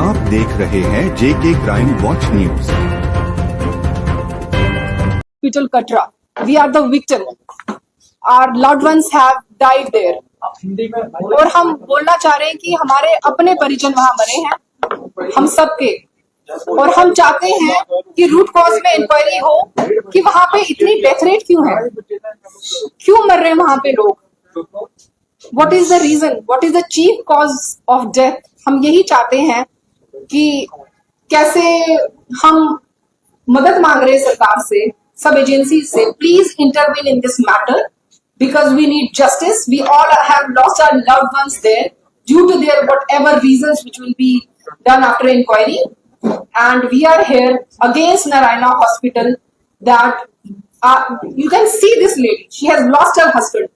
आप देख रहे हैं JK crime watch news. Hospital Katra. We are the victim. Our loved ones have died there. और हम बोलना चाह रहे हैं कि हमारे अपने परिजन वहां मरे हैं, हम सबके। और हम चाहते हैं कि रूट कॉज में इंक्वायरी हो कि वहां पे इतनी डेथ रेट क्यों है, क्यों मर रहे हैं वहां पे लोग, what is the reason, what is the chief cause of death. हम यही चाहते हैं कि कैसे हम मदद मांग रहे हैं सरकार से, सब एजेंसी से, please intervene in this matter because we need justice. We all have lost our loved ones there due to their whatever reasons which will be done after inquiry, and we are here against Narayana Hospital that you can see this lady, she has lost her husband.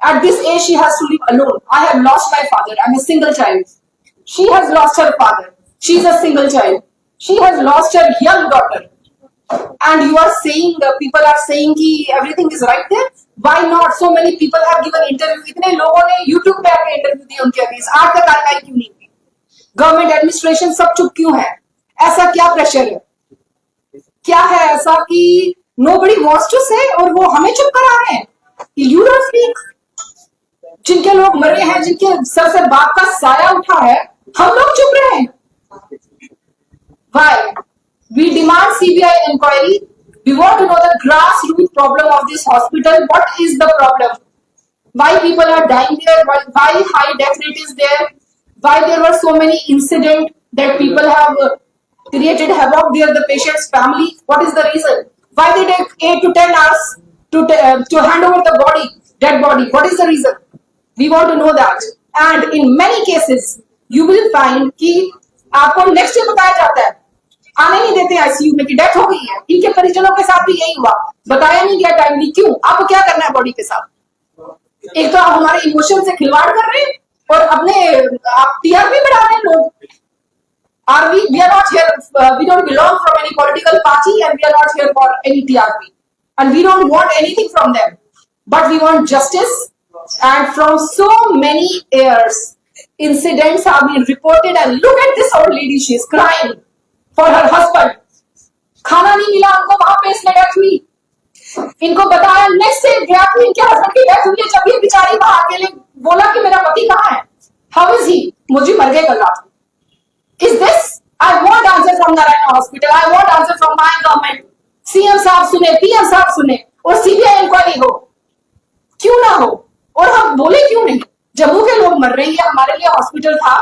At this age she has to live alone. I have lost my father, I'm a single child. She has lost her father, she's a single child. She has lost her young daughter, and you are saying, people are saying कि everything is right there. Why not? So many people have given interview. इतने लोगों ने YouTube पे आके interview दिए उनके against, आज तक कार्रवाई क्यों नहीं हुई? गवर्नमेंट एडमिनिस्ट्रेशन सब चुप क्यों है? ऐसा क्या प्रेशर है, क्या है ऐसा कि nobody wants to say और वो हमें चुप करा रहे हैं कि you don't speak? जिनके लोग मरे हैं, जिनके सर से बाप का साया उठा है, हम लोग चुप रहे हैं। Why? We demand CBI inquiry. We want to know the grassroots problem of this hospital. What is the problem? Why people are dying there? Why high death rate is there? Why there were so many incidents that people have created havoc there, the patient's family? What is the reason? Why they take 8 to 10 hours to hand over the body, dead body? What is the reason? We want to know that. And in many cases, you will find कि आपको next day बताया जाता है, आने नहीं देते ICU में कि डेथ हो गई है। इनके परिजनों के साथ भी यही हुआ, बताया नहीं गया टाइमली। क्यों? आपको क्या करना है बॉडी के साथ? एक तो आप हमारे इमोशन से खिलवाड़ कर रहे हैं और अपने आप टीआरपी बढ़ा रहे हैं लोग। We are not here, we don't belong from any political party and we are not here for any TRP and we don't want anything from them, but we want justice. And from so many years incidents have been reported, and look at this old lady, she is crying for her husband. खाना नहीं मिला उनको वहां पे, इसलिए death हुई। इनको बताया नेक्स्ट डे डेथ हुई, इनके हस्बैंड की डेथ हुई है, जब ये बेचारी वहां अकेले बोला कि मेरा पति कहाँ है, हाउ इज ही, मुझे मर गए कल रात। Is this? I want answer from Narayan hospital, I want answer from my government. CM साहब सुने, पीएम साहब सुने और सीबीआई इंक्वायरी हो, क्यों ना हो? और हम बोले क्यों नहीं? जम्मू के लोग मर रहे हैं, हमारे लिए हॉस्पिटल था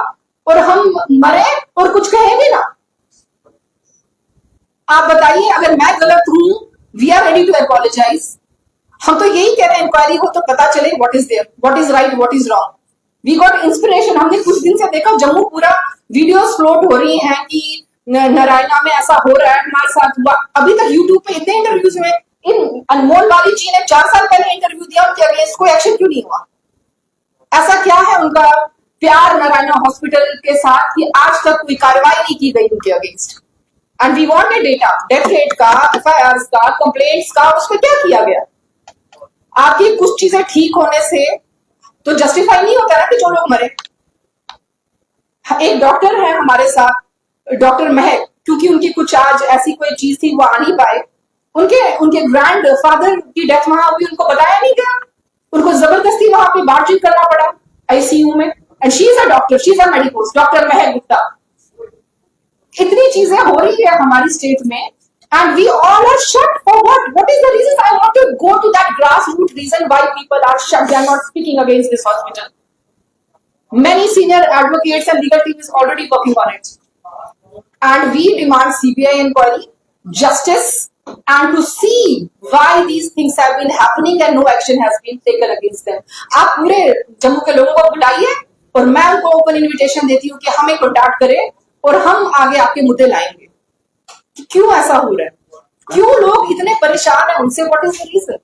और हम मरे और कुछ कहेंगे ना? आप बताइए, अगर मैं गलत हूं, we are ready to apologise. हम तो यही कह रहे हैं इंक्वायरी हो तो पता चले what is there, what is right, what is wrong. We got inspiration. हमने कुछ दिन से देखा जम्मू पूरा वीडियोस फ्लोट हो रही हैं कि नारायणा में ऐसा हो रहा है, हमारे साथ हुआ। अभी तक यूट्यूब पे इतने इंटरव्यूज हुए, इन अनमोल वाली जी ने 4 साल पहले इंटरव्यू दिया, उनके अगेंस्ट कोई एक्शन क्यों नहीं हुआ? ऐसा क्या है उनका प्यार नारायणा हॉस्पिटल के साथ कि आज तक कोई कार्रवाई नहीं की गई उनके against? And we want a data, death rate का, एफआईआर का, कंप्लेंट्स का, उस पर क्या किया गया? आपकी कुछ चीजें ठीक होने से तो जस्टिफाई नहीं होता ना कि जो लोग मरे। एक डॉक्टर है हमारे साथ, डॉक्टर महक, क्योंकि उनकी कुछ आज ऐसी कोई चीज थी वो आ नहीं पाए। उनके ग्रैंड फादर की डेथ वहां हुई, उनको बताया नहीं गया, उनको जबरदस्ती वहां पे बातचीत करना पड़ा आईसीयू में। And she is a doctor, she is a medicos, doctor महक गुप्ता। इतनी चीजें हो रही है हमारी स्टेट में, and we all are shut for what? What is the reason? I want to go to that grassroots reason why people are shut. They are not speaking against this hospital. Many senior advocates and legal team is already working on it, and we demand CBI inquiry, justice, and to see why these things have been happening and no action has been taken against them. आप पूरे जम्मू के लोगों को बुलाइए और मैं उनको open invitation देती हूँ कि हमें कॉन्टैक्ट करें और हम आगे आपके मुद्दे लाएंगे। क्यों ऐसा हो रहा है? क्यों लोग इतने परेशान हैं उनसे? What is the reason?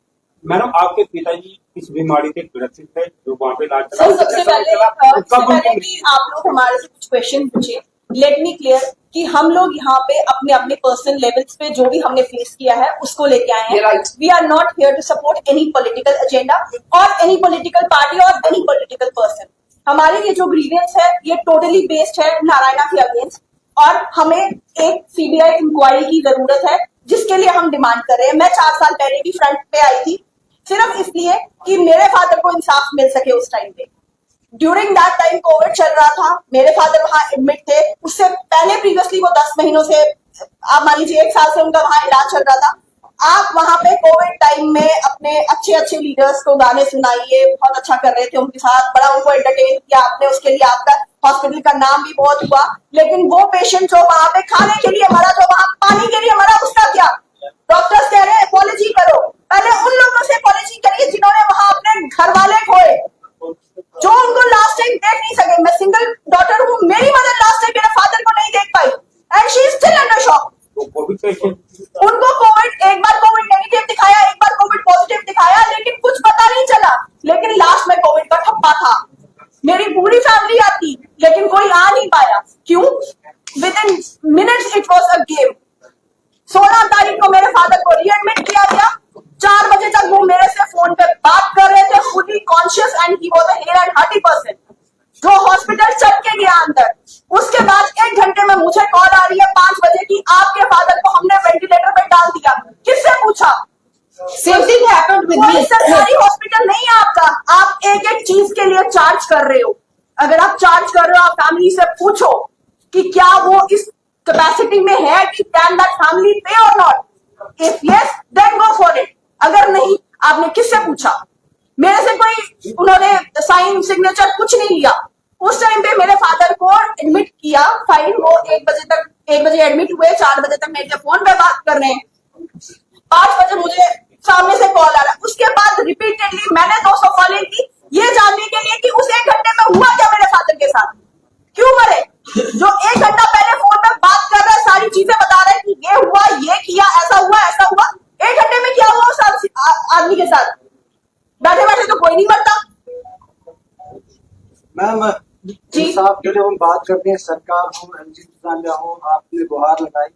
Madam, आपके पिताजी इस बीमारी से ग्रसित है जो वहाँ पे इलाज चला? सबसे पहले कि आप लोग हमारे से कुछ क्वेश्चन पूछे। लेट मी क्लियर कि हम लोग यहाँ पे अपने अपने पर्सनल लेवल्स पे जो भी हमने फेस किया है उसको लेके आए हैं। We are not here to support any political agenda और एनी पॉलिटिकल पार्टी और एनी पॉलिटिकल पर्सन। हमारे ये जो ग्रीवेंस है ये टोटली बेस्ड है नारायणा के अगेंस्ट। और हमें एक सीबीआई इंक्वायरी की जरूरत है, जिसके लिए हम डिमांड कर रहे हैं। मैं 4 साल पहले भी फ्रंट पे आई थी, सिर्फ इसलिए कि मेरे फादर को इंसाफ मिल सके। उस टाइम पे ड्यूरिंग दैट टाइम कोविड चल रहा था, मेरे फादर वहां एडमिट थे। उससे पहले प्रीवियसली वो 10 महीनों से, आप मान लीजिए 1 साल से उनका वहां इलाज चल रहा था। आप वहां पे कोविड टाइम में अपने अच्छे अच्छे लीडर्स को गाने सुनाइए, बहुत अच्छा कर रहे थे उनके साथ, बड़ा उनको एंटरटेन किया आपने, उसके लिए आपका हॉस्पिटल का नाम भी बहुत हुआ। लेकिन वो पेशेंट जो वहां पे खाने के लिए मरा, जो वहां पानी के लिए मरा, उसका क्या? डॉक्टर्स कह रहे हैं अपॉलॉजी करो, पहले उन लोगों से अपॉलॉजी करिए जिन्होंने वहां अपने घर वाले खोए, जो उनको लास्ट टाइम देख नहीं सके। मैं सिंगल डॉटर हूँ, मेरी मदर लास्ट टाइम मेरे फादर को नहीं देख पाई and she is still under shock. Covid patient उनको कोविड, एक बार कोविड नेगेटिव दिखाया, एक बार कोविड पॉजिटिव दिखाया, लेकिन कुछ पता नहीं चला। लेकिन लास्ट में कोविड का ठप्पा था, मेरी पूरी फैमिली आती, लेकिन कोई आ नहीं पाया। क्यों? With in minutes it was a game. 16 तारीख को मेरे फादर को रीएडमिट किया गया। 4 बजे तक वो मेरे से फोन पे बात कर रहे थे, fully conscious, and he was a hale and hearty person जो हॉस्पिटल चल के गया अंदर। उसके बाद 1 घंटे में मुझे कॉल आ रही है 5 बजे की, आपके फादर को हमने वेंटिलेटर पे डाल दिया। किससे पूछा? Same thing happened with कोई me. सरकारी हॉस्पिटल नहीं है आपका, आप एक एक चीज के लिए चार्ज कर रहे हो। अगर आप चार्ज कर रहे हो, आप फैमिली से पूछो कि क्या वो इस कैपेसिटी में है कि कैन दैट फैमिली पे or not. If yes then go for it, अगर नहीं, आपने किससे पूछा? मेरे से कोई उन्होंने साइन सिग्नेचर कुछ नहीं लिया। उस टाइम पे मेरे फादर को एडमिट किया, फाइन, वो 1 बजे एडमिट हुए, 4 बजे तक मेरे फोन पे बात कर रहे हैं। 5 बजे मुझे सामने से कॉल आ रहा। उसके बाद रिपीटेडली मैंने 200 कॉलें की, ये जानने के लिए कि उस 1 घंटे में हुआ क्या मेरे फादर के साथ, क्यों मरे। जो 1 घंटा पहले फोन पे बात कर रहा है, सारी चीजें बता रहे हैं कि ये हुआ, ये किया, ऐसा हुआ, ऐसा हुआ। 1 घंटे में क्या हुआ उस आदमी के साथ? बैठे बैठे तो कोई नहीं मरता। मैम, इंसाफ के लिए हम बात करते हैं, सरकार हो, एमजी इंतजामिया हो, आपने गुहार लगाई,